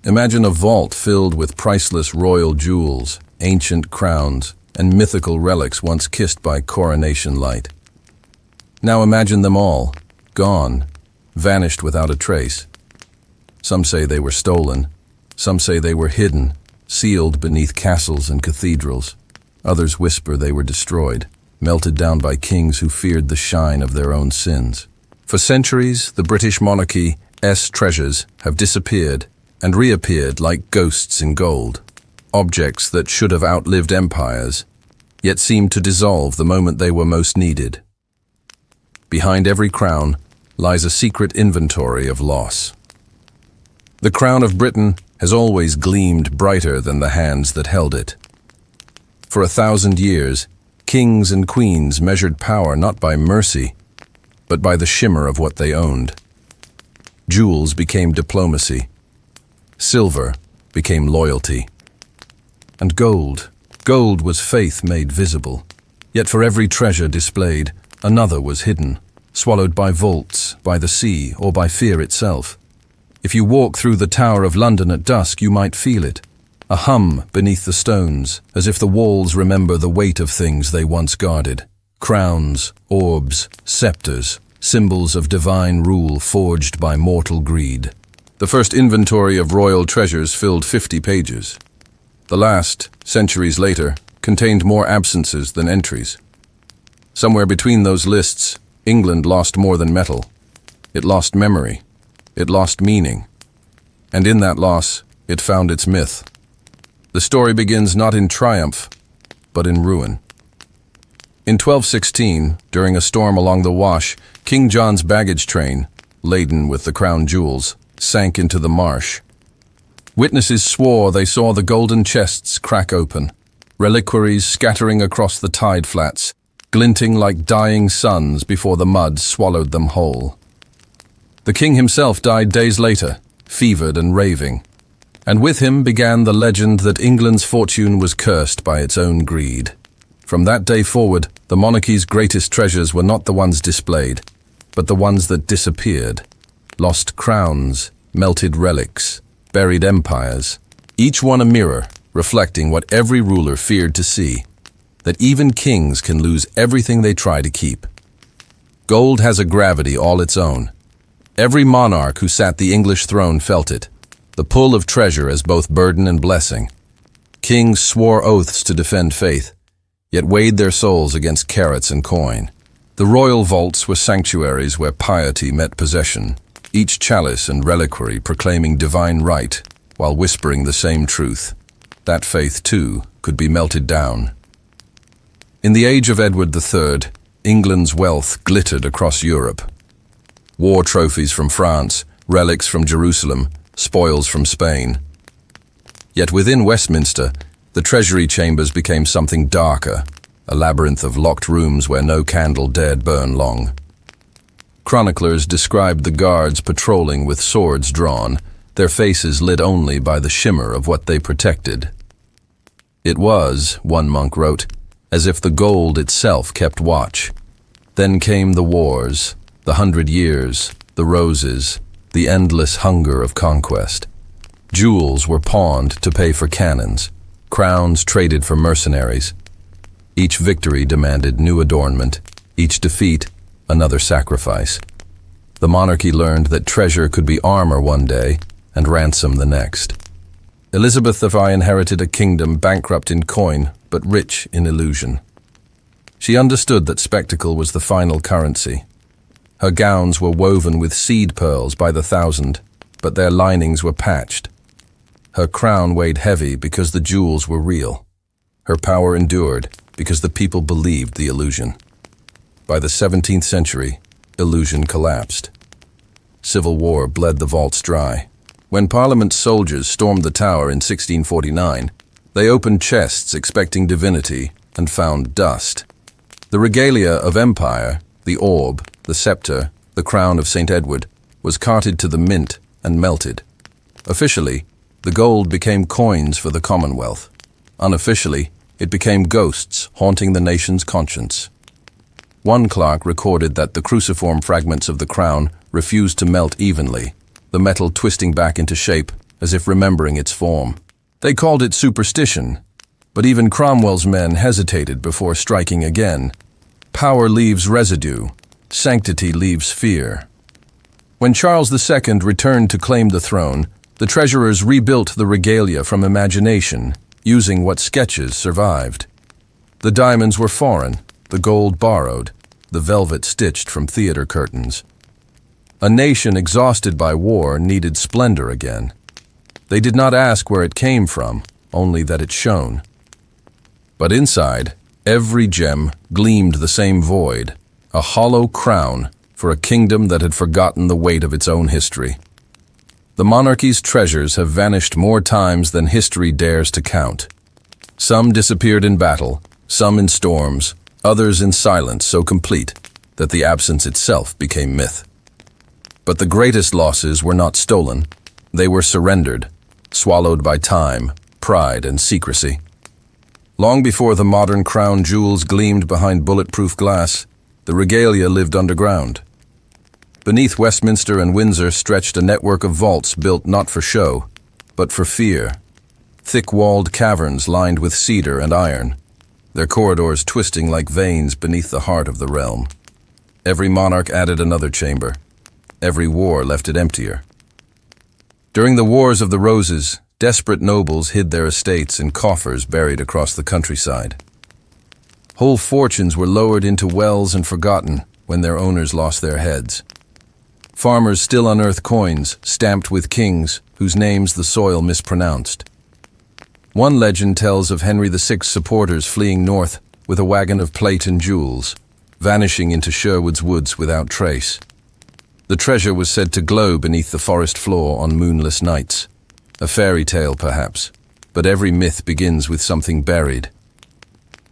Imagine a vault filled with priceless royal jewels, ancient crowns, and mythical relics once kissed by coronation light. Now imagine them all, gone, vanished without a trace. Some say they were stolen. Some say they were hidden, sealed beneath castles and cathedrals. Others whisper they were destroyed, melted down by kings who feared the shine of their own sins. For centuries, the British monarchy's treasures have disappeared and reappeared like ghosts in gold. Objects that should have outlived empires, yet seemed to dissolve the moment they were most needed. Behind every crown lies a secret inventory of loss. The crown of Britain has always gleamed brighter than the hands that held it. For 1,000 years, kings and queens measured power not by mercy, but by the shimmer of what they owned. Jewels became diplomacy. Silver became loyalty. And gold was faith made visible. Yet for every treasure displayed, another was hidden, swallowed by vaults, by the sea, or by fear itself. If you walk through the Tower of London at dusk, you might feel it, a hum beneath the stones, as if the walls remember the weight of things they once guarded. Crowns, orbs, scepters, symbols of divine rule forged by mortal greed. The first inventory of royal treasures filled 50 pages. The last, centuries later, contained more absences than entries. Somewhere between those lists, England lost more than metal. It lost memory. It lost meaning. And in that loss, it found its myth. The story begins not in triumph, but in ruin. In 1216, during a storm along the Wash, King John's baggage train, laden with the crown jewels, sank into the marsh. Witnesses swore they saw the golden chests crack open, reliquaries scattering across the tide flats, glinting like dying suns before the mud swallowed them whole. The king himself died days later, fevered and raving, and with him began the legend that England's fortune was cursed by its own greed. From that day forward, the monarchy's greatest treasures were not the ones displayed, but the ones that disappeared. Lost crowns, melted relics, buried empires, each one a mirror reflecting what every ruler feared to see, that even kings can lose everything they try to keep. Gold has a gravity all its own. Every monarch who sat the English throne felt it, the pull of treasure as both burden and blessing. Kings swore oaths to defend faith, yet weighed their souls against carats and coin. The royal vaults were sanctuaries where piety met possession, each chalice and reliquary proclaiming divine right while whispering the same truth. That faith, too, could be melted down. In the age of Edward III, England's wealth glittered across Europe. War trophies from France, relics from Jerusalem, spoils from Spain. Yet within Westminster, the treasury chambers became something darker, a labyrinth of locked rooms where no candle dared burn long. Chroniclers described the guards patrolling with swords drawn, their faces lit only by the shimmer of what they protected. It was, one monk wrote, as if the gold itself kept watch. Then came the wars, the 100 years, the roses, the endless hunger of conquest. Jewels were pawned to pay for cannons, crowns traded for mercenaries. Each victory demanded new adornment, each defeat another sacrifice. The monarchy learned that treasure could be armor one day and ransom the next. Elizabeth I inherited a kingdom bankrupt in coin but rich in illusion. She understood that spectacle was the final currency. Her gowns were woven with seed pearls by the thousand, but their linings were patched. Her crown weighed heavy because the jewels were real. Her power endured because the people believed the illusion. By the 17th century, illusion collapsed. Civil war bled the vaults dry. When Parliament's soldiers stormed the Tower in 1649, they opened chests expecting divinity and found dust. The regalia of empire, the orb, the scepter, the crown of St. Edward, was carted to the mint and melted. Officially, the gold became coins for the Commonwealth. Unofficially, it became ghosts haunting the nation's conscience. One clerk recorded that the cruciform fragments of the crown refused to melt evenly, the metal twisting back into shape as if remembering its form. They called it superstition, but even Cromwell's men hesitated before striking again. Power leaves residue, sanctity leaves fear. When Charles II returned to claim the throne, the treasurers rebuilt the regalia from imagination, using what sketches survived. The diamonds were foreign, the gold borrowed, the velvet stitched from theater curtains. A nation exhausted by war needed splendor again. They did not ask where it came from, only that it shone. But inside, every gem gleamed the same void, a hollow crown for a kingdom that had forgotten the weight of its own history. The monarchy's treasures have vanished more times than history dares to count. Some disappeared in battle, some in storms, others in silence so complete that the absence itself became myth. But the greatest losses were not stolen. They were surrendered, swallowed by time, pride, and secrecy. Long before the modern crown jewels gleamed behind bulletproof glass, the regalia lived underground. Beneath Westminster and Windsor stretched a network of vaults built not for show, but for fear. Thick-walled caverns lined with cedar and iron, their corridors twisting like veins beneath the heart of the realm. Every monarch added another chamber. Every war left it emptier. During the Wars of the Roses, desperate nobles hid their estates in coffers buried across the countryside. Whole fortunes were lowered into wells and forgotten when their owners lost their heads. Farmers still unearth coins stamped with kings whose names the soil mispronounced. One legend tells of Henry VI's supporters fleeing north with a wagon of plate and jewels, vanishing into Sherwood's woods without trace. The treasure was said to glow beneath the forest floor on moonless nights. A fairy tale, perhaps, but every myth begins with something buried.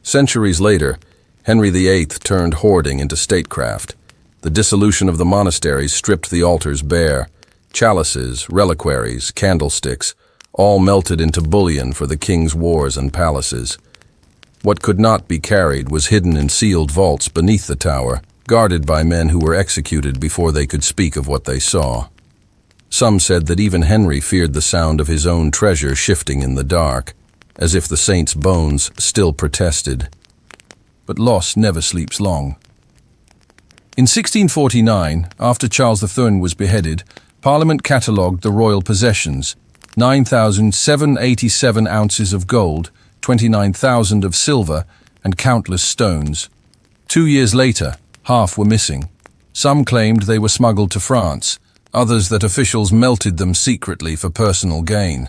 Centuries later, Henry VIII turned hoarding into statecraft. The dissolution of the monasteries stripped the altars bare. Chalices, reliquaries, candlesticks, all melted into bullion for the king's wars and palaces. What could not be carried was hidden in sealed vaults beneath the tower, guarded by men who were executed before they could speak of what they saw. Some said that even Henry feared the sound of his own treasure shifting in the dark, as if the saint's bones still protested. But loss never sleeps long. In 1649, after Charles III was beheaded, Parliament catalogued the royal possessions: 9,787 ounces of gold, 29,000 of silver, and countless stones. 2 years later, half were missing. Some claimed they were smuggled to France, others that officials melted them secretly for personal gain.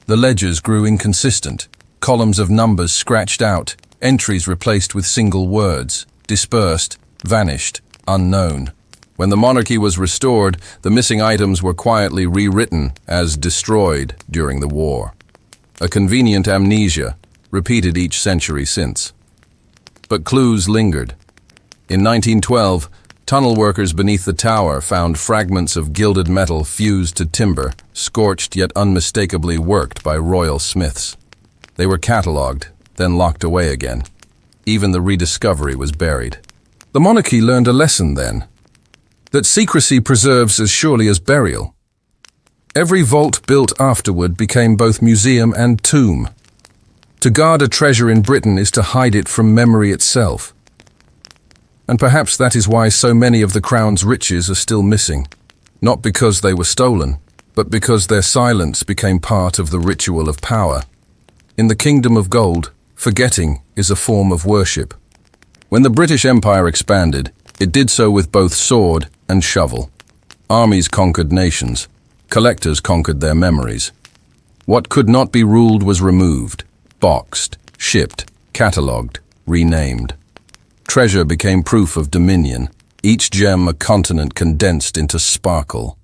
The ledgers grew inconsistent, columns of numbers scratched out, entries replaced with single words, dispersed, vanished, unknown. When the monarchy was restored, the missing items were quietly rewritten as destroyed during the war. A convenient amnesia, repeated each century since. But clues lingered. In 1912, tunnel workers beneath the tower found fragments of gilded metal fused to timber, scorched yet unmistakably worked by royal smiths. They were catalogued, then locked away again. Even the rediscovery was buried. The monarchy learned a lesson then, that secrecy preserves as surely as burial. Every vault built afterward became both museum and tomb. To guard a treasure in Britain is to hide it from memory itself. And perhaps that is why so many of the crown's riches are still missing, not because they were stolen, but because their silence became part of the ritual of power. In the kingdom of gold, forgetting is a form of worship. When the British Empire expanded, it did so with both sword and shovel. Armies conquered nations. Collectors conquered their memories. What could not be ruled was removed, boxed, shipped, catalogued, renamed. Treasure became proof of dominion, each gem a continent condensed into sparkle.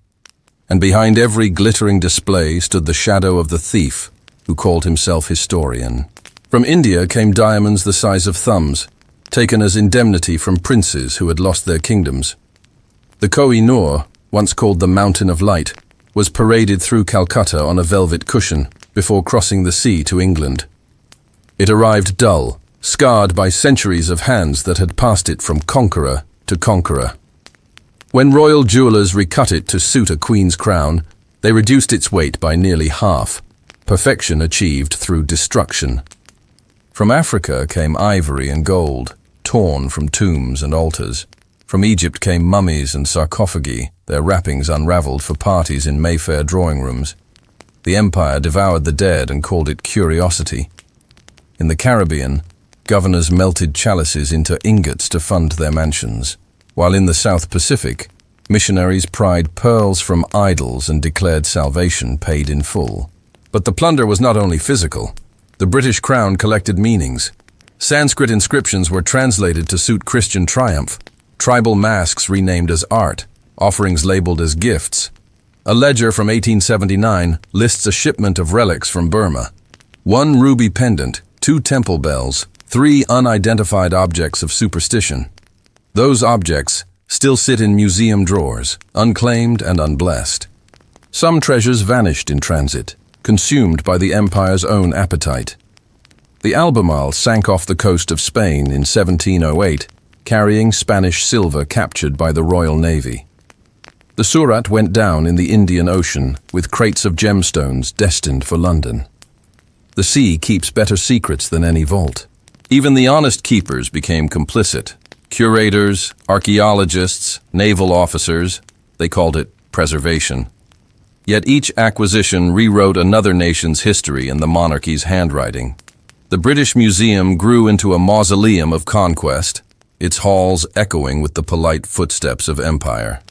And behind every glittering display stood the shadow of the thief who called himself historian. From India came diamonds the size of thumbs, taken as indemnity from princes who had lost their kingdoms. The Koh-i-Noor, once called the Mountain of Light, was paraded through Calcutta on a velvet cushion before crossing the sea to England. It arrived dull, scarred by centuries of hands that had passed it from conqueror to conqueror. When royal jewelers recut it to suit a queen's crown, They reduced its weight by nearly half, perfection achieved through destruction. From Africa came ivory and gold, torn from tombs and altars. From Egypt came mummies and sarcophagi, their wrappings unraveled for parties in Mayfair drawing rooms. The empire devoured the dead and called it curiosity. In the Caribbean, governors melted chalices into ingots to fund their mansions, while in the South Pacific, missionaries pried pearls from idols and declared salvation paid in full. But the plunder was not only physical. The British crown collected meanings. Sanskrit inscriptions were translated to suit Christian triumph, tribal masks renamed as art, offerings labeled as gifts. A ledger from 1879 lists a shipment of relics from Burma. 1 ruby pendant, 2 temple bells, 3 unidentified objects of superstition. Those objects still sit in museum drawers, unclaimed and unblessed. Some treasures vanished in transit, consumed by the empire's own appetite. The Albemarle sank off the coast of Spain in 1708, carrying Spanish silver captured by the Royal Navy. The Surat went down in the Indian Ocean with crates of gemstones destined for London. The sea keeps better secrets than any vault. Even the honest keepers became complicit. Curators, archaeologists, naval officers, they called it preservation. Yet each acquisition rewrote another nation's history in the monarchy's handwriting. The British Museum grew into a mausoleum of conquest, its halls echoing with the polite footsteps of empire.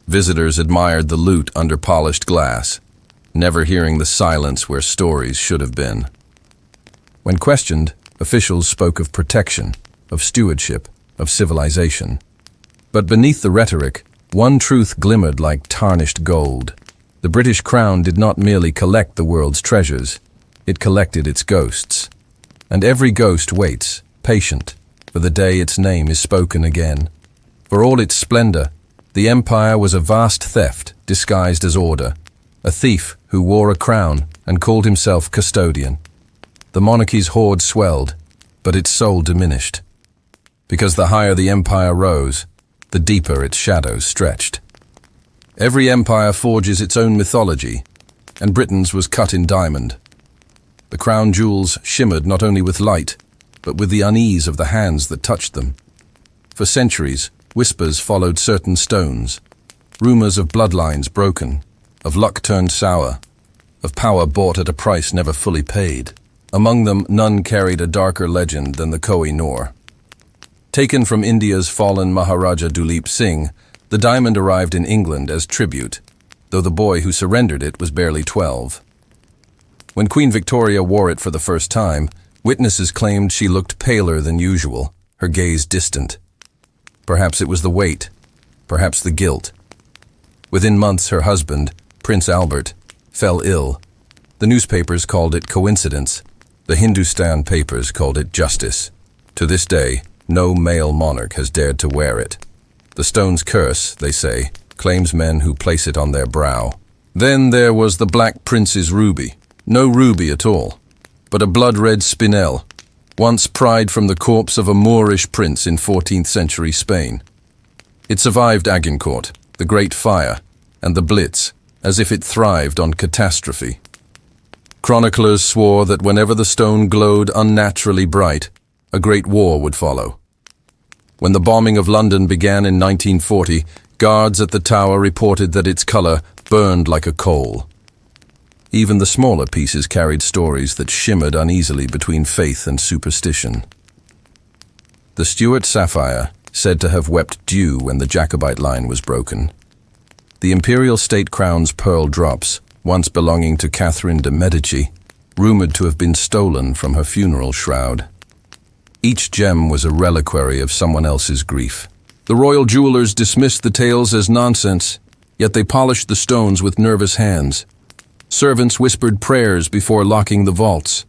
Visitors admired the loot under polished glass, never hearing the silence where stories should have been. When questioned, officials spoke of protection, of stewardship, of civilization. But beneath the rhetoric, one truth glimmered like tarnished gold. The British crown did not merely collect the world's treasures, it collected its ghosts. And every ghost waits, patient, for the day its name is spoken again. For all its splendor, the empire was a vast theft disguised as order, a thief who wore a crown and called himself custodian. The monarchy's hoard swelled, but its soul diminished. Because the higher the empire rose, the deeper its shadows stretched. Every empire forges its own mythology, and Britain's was cut in diamond. The crown jewels shimmered not only with light, but with the unease of the hands that touched them. For centuries, whispers followed certain stones, rumors of bloodlines broken, of luck turned sour, of power bought at a price never fully paid. Among them, none carried a darker legend than the Koh-i-Noor. Taken from India's fallen Maharaja Duleep Singh, the diamond arrived in England as tribute, though the boy who surrendered it was barely 12. When Queen Victoria wore it for the first time, witnesses claimed she looked paler than usual, her gaze distant. Perhaps it was the weight, perhaps the guilt. Within months, her husband, Prince Albert, fell ill. The newspapers called it coincidence. The Hindustan papers called it justice. To this day, no male monarch has dared to wear it. The stone's curse, they say, claims men who place it on their brow. Then there was the Black Prince's ruby. No ruby at all, but a blood-red spinel, once pried from the corpse of a Moorish prince in 14th century Spain. It survived Agincourt, the Great Fire, and the Blitz, as if it thrived on catastrophe. Chroniclers swore that whenever the stone glowed unnaturally bright, a great war would follow. When the bombing of London began in 1940, guards at the tower reported that its color burned like a coal. Even the smaller pieces carried stories that shimmered uneasily between faith and superstition. The Stuart sapphire, said to have wept dew when the Jacobite line was broken. The imperial state crown's pearl drops, once belonging to Catherine de' Medici, rumored to have been stolen from her funeral shroud. Each gem was a reliquary of someone else's grief. The royal jewelers dismissed the tales as nonsense, yet they polished the stones with nervous hands. Servants whispered prayers before locking the vaults.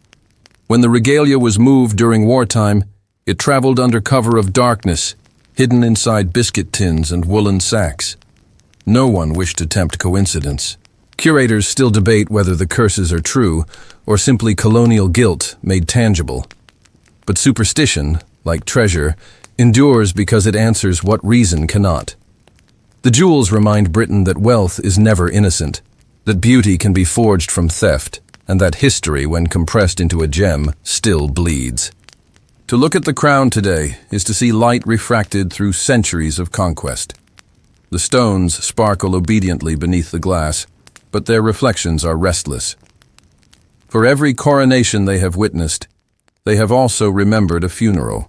When the regalia was moved during wartime, it traveled under cover of darkness, hidden inside biscuit tins and woolen sacks. No one wished to tempt coincidence. Curators still debate whether the curses are true or simply colonial guilt made tangible. But superstition, like treasure, endures because it answers what reason cannot. The jewels remind Britain that wealth is never innocent. that beauty can be forged from theft, and that history, when compressed into a gem, still bleeds. To look at the crown today is to see light refracted through centuries of conquest. The stones sparkle obediently beneath the glass, but their reflections are restless. For every coronation they have witnessed, they have also remembered a funeral,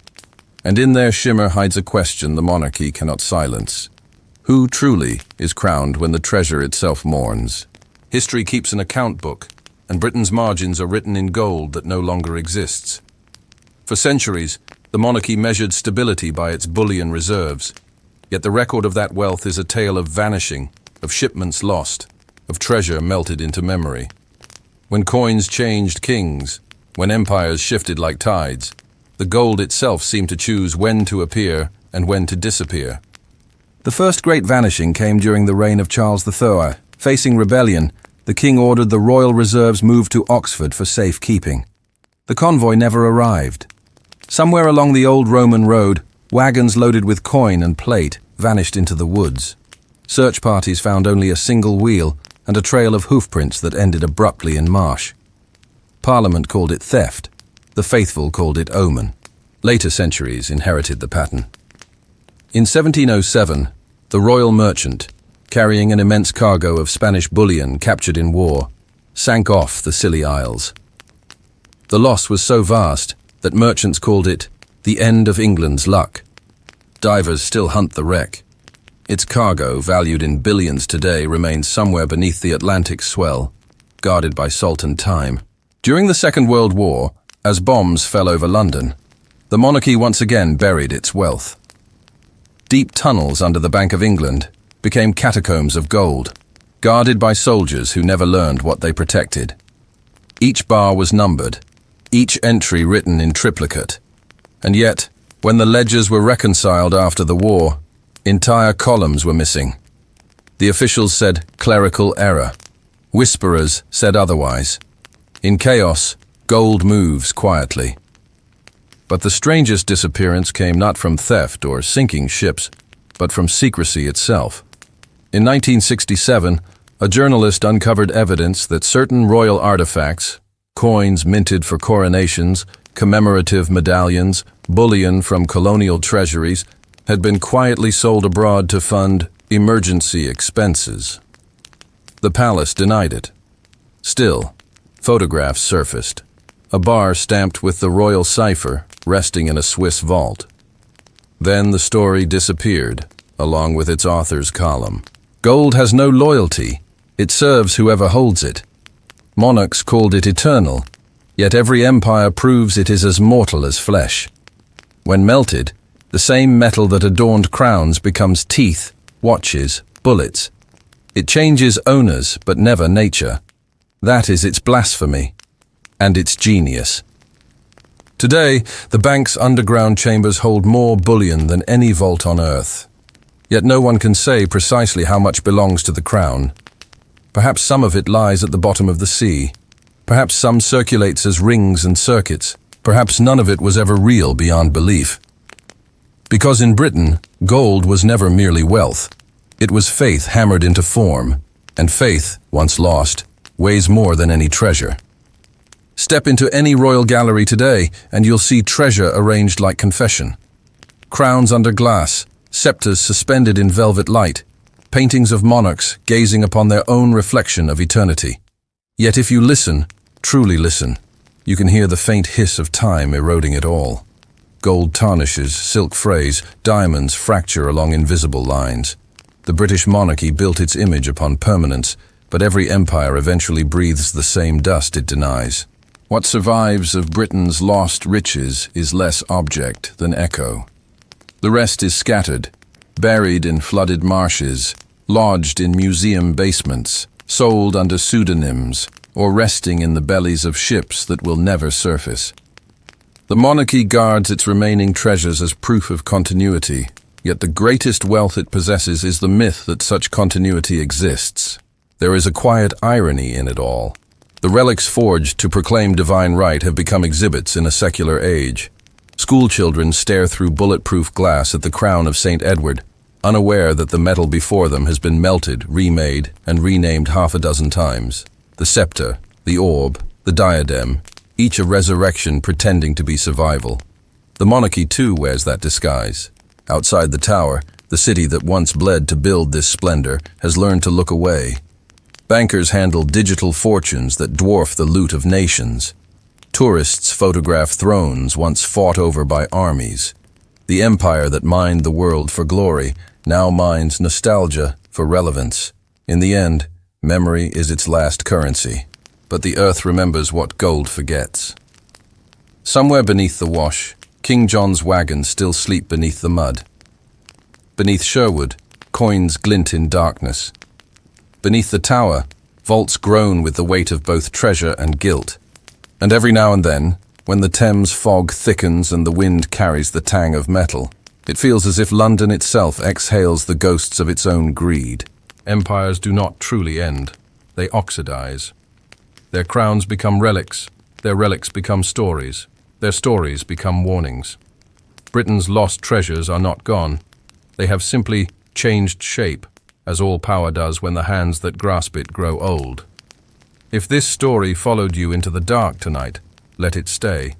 and in their shimmer hides a question the monarchy cannot silence. Who truly is crowned when the treasure itself mourns? History keeps an account book, and Britain's margins are written in gold that no longer exists. For centuries, the monarchy measured stability by its bullion reserves, yet the record of that wealth is a tale of vanishing, of shipments lost, of treasure melted into memory. When coins changed kings, when empires shifted like tides, the gold itself seemed to choose when to appear and when to disappear. The first great vanishing came during the reign of Charles III. Facing rebellion, the king ordered the royal reserves moved to Oxford for safekeeping. The convoy never arrived. Somewhere along the old Roman road, wagons loaded with coin and plate vanished into the woods. Search parties found only a single wheel and a trail of hoofprints that ended abruptly in marsh. Parliament called it theft. The faithful called it omen. Later centuries inherited the pattern. In 1707, the royal merchant, carrying an immense cargo of Spanish bullion captured in war, sank off the Scilly Isles. The loss was so vast that merchants called it the end of England's luck. Divers still hunt the wreck. Its cargo, valued in billions today, remains somewhere beneath the Atlantic swell, guarded by salt and time. During the Second World War, as bombs fell over London, the monarchy once again buried its wealth. Deep tunnels under the Bank of England became catacombs of gold, guarded by soldiers who never learned what they protected. Each bar was numbered, each entry written in triplicate. And yet, when the ledgers were reconciled after the war, entire columns were missing. The officials said clerical error. Whisperers said otherwise. In chaos, gold moves quietly. But the strangest disappearance came not from theft or sinking ships, but from secrecy itself. In 1967, a journalist uncovered evidence that certain royal artifacts, coins minted for coronations, commemorative medallions, bullion from colonial treasuries, had been quietly sold abroad to fund emergency expenses. The palace denied it. Still, photographs surfaced. A bar stamped with the royal cipher resting in a Swiss vault. Then the story disappeared, along with its author's column. Gold has no loyalty. It serves whoever holds it. Monarchs called it eternal, yet every empire proves it is as mortal as flesh. When melted, the same metal that adorned crowns becomes teeth, watches, bullets. It changes owners, but never nature. That is its blasphemy, and its genius. Today, the bank's underground chambers hold more bullion than any vault on earth. Yet no one can say precisely how much belongs to the crown. Perhaps some of it lies at the bottom of the sea. Perhaps some circulates as rings and circuits. Perhaps none of it was ever real beyond belief. Because in Britain, gold was never merely wealth. It was faith hammered into form, and faith, once lost, weighs more than any treasure. Step into any royal gallery today, and you'll see treasure arranged like confession. Crowns under glass, scepters suspended in velvet light, paintings of monarchs gazing upon their own reflection of eternity. Yet if you listen, truly listen, you can hear the faint hiss of time eroding it all. Gold tarnishes, silk frays, diamonds fracture along invisible lines. The British monarchy built its image upon permanence, but every empire eventually breathes the same dust it denies. What survives of Britain's lost riches is less object than echo. The rest is scattered, buried in flooded marshes, lodged in museum basements, sold under pseudonyms, or resting in the bellies of ships that will never surface. The monarchy guards its remaining treasures as proof of continuity, yet the greatest wealth it possesses is the myth that such continuity exists. There is a quiet irony in it all. The relics forged to proclaim divine right have become exhibits in a secular age. Schoolchildren stare through bulletproof glass at the crown of St. Edward, unaware that the metal before them has been melted, remade, and renamed half a dozen times. The scepter, the orb, the diadem, each a resurrection pretending to be survival. The monarchy too wears that disguise. Outside the tower, the city that once bled to build this splendor has learned to look away. Bankers handle digital fortunes that dwarf the loot of nations. Tourists photograph thrones once fought over by armies. The empire that mined the world for glory now mines nostalgia for relevance. In the end, memory is its last currency, but the earth remembers what gold forgets. Somewhere beneath the wash, King John's wagons still sleep beneath the mud. Beneath Sherwood, coins glint in darkness. Beneath the tower, vaults groan with the weight of both treasure and guilt. And every now and then, when the Thames fog thickens and the wind carries the tang of metal, it feels as if London itself exhales the ghosts of its own greed. Empires do not truly end. They oxidize. Their crowns become relics. Their relics become stories. Their stories become warnings. Britain's lost treasures are not gone. They have simply changed shape, as all power does when the hands that grasp it grow old. If this story followed you into the dark tonight, let it stay.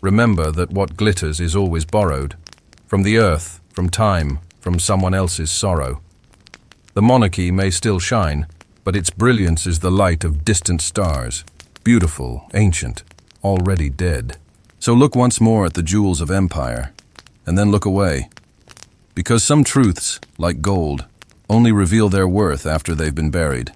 Remember that what glitters is always borrowed. From the earth, from time, from someone else's sorrow. The monarchy may still shine, but its brilliance is the light of distant stars, beautiful, ancient, already dead. So look once more at the jewels of empire, and then look away. Because some truths, like gold, only reveal their worth after they've been buried.